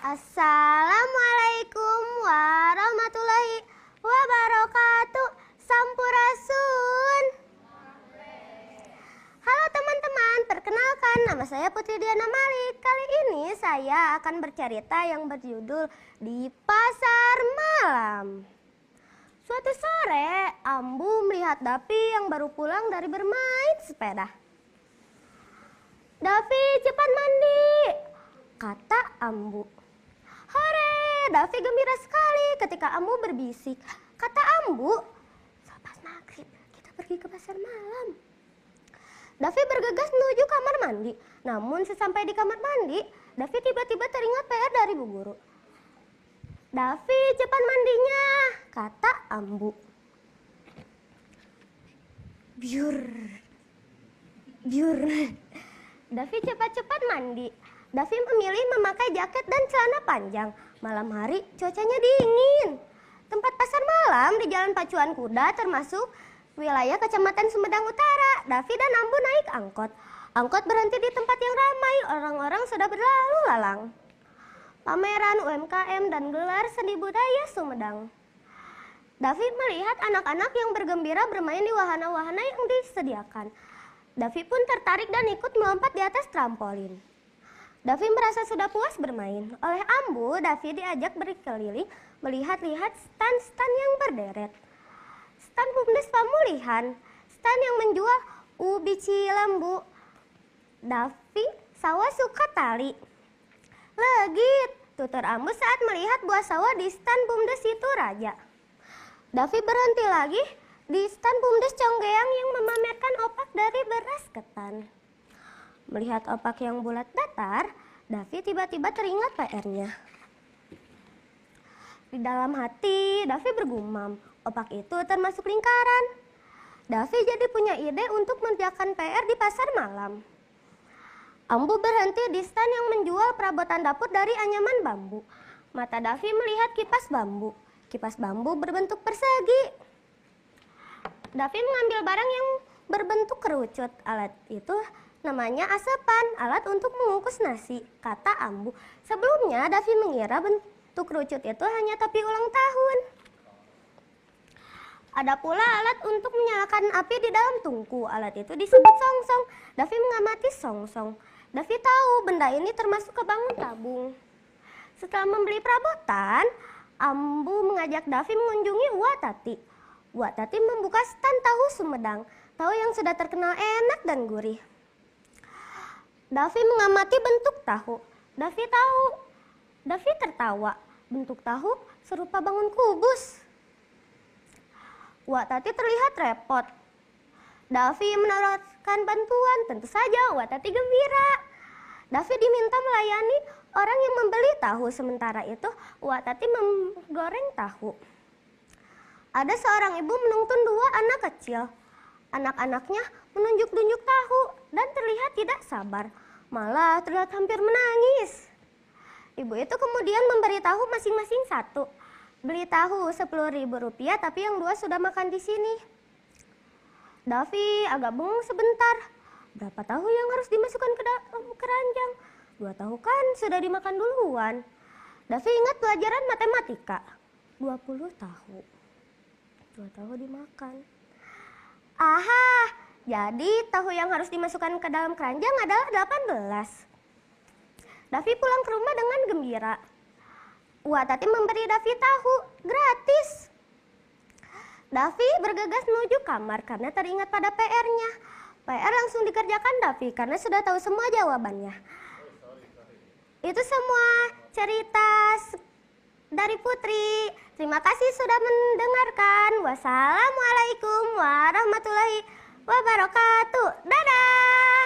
Assalamualaikum warahmatullahi wabarakatuh. Sampurasun. Halo teman-teman, perkenalkan nama saya Putri Diana Malik. Kali ini saya akan bercerita yang berjudul Di Pasar Malam. Suatu sore, Ambu melihat Davi yang baru pulang dari bermain sepeda. "Davi, cepat mandi," kata Ambu. "Hore!" Davi gembira sekali ketika Ambu berbisik. Kata Ambu, "Selepas maghrib kita pergi ke pasar malam." Davi bergegas menuju kamar mandi. Namun sesampai di kamar mandi, Davi tiba-tiba teringat PR dari Bu Guru. "Davi, cepat mandinya," kata Ambu. Biur. Davi cepat-cepat mandi. Davi memilih memakai jaket dan celana panjang. Malam hari cuacanya dingin. Tempat pasar malam di Jalan Pacuan Kuda termasuk wilayah Kecamatan Sumedang Utara. Davi dan Ambu naik angkot. Angkot berhenti di tempat yang ramai. Orang-orang sudah berlalu lalang. Pameran UMKM dan gelar seni budaya Sumedang. Davi melihat anak-anak yang bergembira bermain di wahana-wahana yang disediakan. Davi pun tertarik dan ikut melompat di atas trampolin. Davi merasa sudah puas bermain. Oleh Ambu, Davi diajak berkeliling melihat-lihat stan-stan yang berderet. Stan Bumdes Pamulihan, stan yang menjual ubi cilembu. Davi sawah suka tali. "Legit," tutur Ambu saat melihat buah sawah di stan Bumdes itu raja. Davi berhenti lagi di stan Bumdes Conggeang yang memamerkan opak dari beras ketan. Melihat opak yang bulat datar, Davi tiba-tiba teringat PR-nya. Di dalam hati, Davi bergumam, opak itu termasuk lingkaran. Davi jadi punya ide untuk mengerjakan PR di pasar malam. Ambu berhenti di stan yang menjual perabotan dapur dari anyaman bambu. Mata Davi melihat kipas bambu. Kipas bambu berbentuk persegi. Davi mengambil barang yang berbentuk kerucut. Alat itu namanya asepan, alat untuk mengukus nasi, kata Ambu. Sebelumnya Davi mengira bentuk kerucut itu hanya topi ulang tahun. Ada pula alat untuk menyalakan api di dalam tungku. Alat itu disebut songsong. Davi mengamati songsong. Davi tahu benda ini termasuk ke bangun tabung. Setelah membeli perabotan, Ambu mengajak Davi mengunjungi Uwa Tati. Uwa Tati membuka stan tahu Sumedang, tahu yang sudah terkenal enak dan gurih. Davi mengamati bentuk tahu. Davi tertawa. Bentuk tahu serupa bangun kubus. Uwa Tati terlihat repot. Davi menawarkan bantuan. Tentu saja Uwa Tati gembira. Davi diminta melayani orang yang membeli tahu. Sementara itu Uwa Tati menggoreng tahu. Ada seorang ibu menuntun dua anak kecil. Anak-anaknya menunjuk-nunjuk tahu dan terlihat tidak sabar. Malah terlihat hampir menangis. Ibu itu kemudian memberi tahu masing-masing satu. "Beli tahu Rp10.000, tapi yang dua sudah makan di sini." Davi agak bengong sebentar. Berapa tahu yang harus dimasukkan ke dalam keranjang? 2 tahu kan sudah dimakan duluan. Davi ingat pelajaran matematika. 20 tahu. 2 tahu dimakan. Aha, jadi tahu yang harus dimasukkan ke dalam keranjang adalah 18. Davi pulang ke rumah dengan gembira. Uwa Tati memberi Davi tahu gratis. Davi bergegas menuju kamar karena teringat pada PR-nya. PR langsung dikerjakan Davi karena sudah tahu semua jawabannya. Itu semua cerita dari Putri. Terima kasih sudah mendengarkan. Wassalamualaikum warahmatullahi wabarakatuh. Dadah.